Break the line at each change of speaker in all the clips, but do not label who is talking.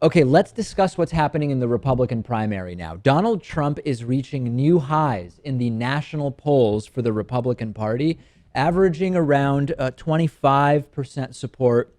Okay, let's discuss what's happening in the Republican primary now. Donald Trump is reaching new highs in the national polls for the Republican Party, averaging around 25% support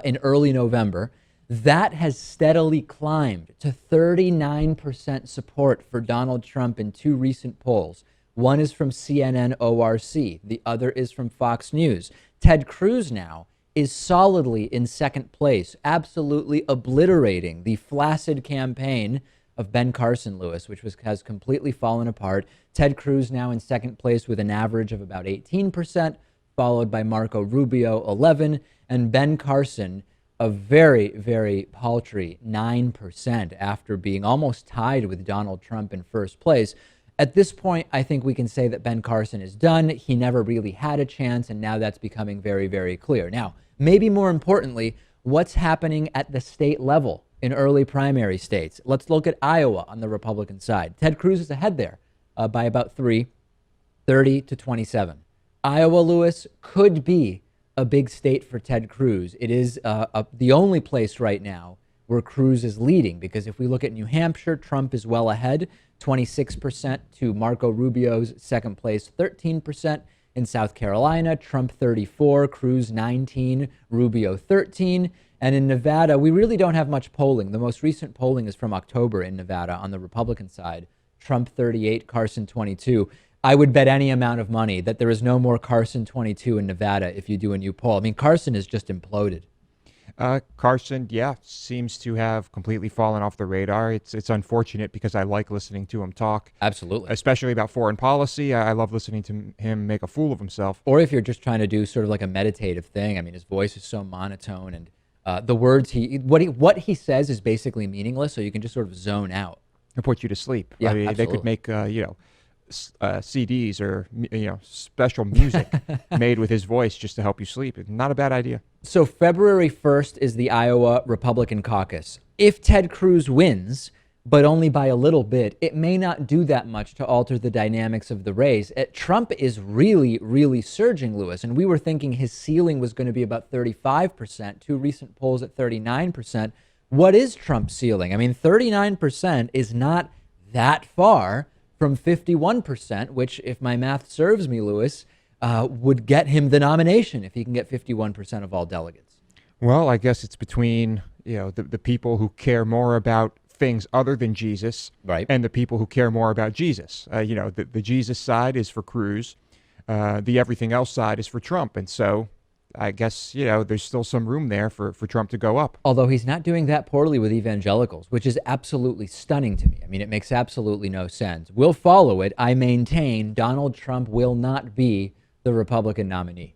in early November. That has steadily climbed to 39% support for Donald Trump in two recent polls. One is from CNN ORC, the other is from Fox News. Ted Cruz now is solidly in second place, absolutely obliterating the flaccid campaign of Ben Carson, Lewis, which has completely fallen apart. Ted Cruz now in second place with an average of about 18%, followed by Marco Rubio, 11, and Ben Carson, a very, very paltry 9% after being almost tied with Donald Trump in first place. At this point, I think we can say that Ben Carson is done. He never really had a chance, and now that's becoming very, very clear. Now, maybe more importantly, what's happening at the state level in early primary states? Let's look at Iowa on the Republican side. Ted Cruz is ahead there by about 30 to 27. Iowa, Lewis, could be a big state for Ted Cruz. It is the only place right now where Cruz is leading, because if we look at New Hampshire, Trump is well ahead, 26% to Marco Rubio's second place, 13%. In South Carolina, Trump 34, Cruz 19, Rubio 13. And in Nevada, we really don't have much polling. The most recent polling is from October in Nevada on the Republican side. Trump 38, Carson 22. I would bet any amount of money that there is no more Carson 22 in Nevada if you do a new poll. I mean, Carson has just imploded.
Carson, yeah, seems to have completely fallen off the radar. It's unfortunate because I like listening to him talk.
Absolutely.
Especially about foreign policy. I love listening to him make a fool of himself.
Or if you're just trying to do sort of like a meditative thing. I mean, his voice is so monotone, and the words what he says is basically meaningless, so you can just sort of zone out.
It puts you to sleep.
Yeah,
I mean,
absolutely.
they could make CDs or special music made with his voice just to help you sleep. Not a bad idea.
So February 1st is the Iowa Republican caucus. If Ted Cruz wins, but only by a little bit, it may not do that much to alter the dynamics of the race. Trump is really, really surging, Lewis, and we were thinking his ceiling was going to be about 35%, two recent polls at 39%. What is Trump's ceiling? I mean, 39% is not that far from 51%, which, if my math serves me, Lewis, would get him the nomination if he can get 51% of all delegates.
Well, I guess it's between the people who care more about things other than Jesus,
right,
and the people who care more about Jesus. The Jesus side is for Cruz, the everything else side is for Trump, and so I guess there's still some room there for Trump to go up.
Although he's not doing that poorly with evangelicals, which is absolutely stunning to me. I mean, it makes absolutely no sense. We'll follow it. I maintain Donald Trump will not be the Republican nominee.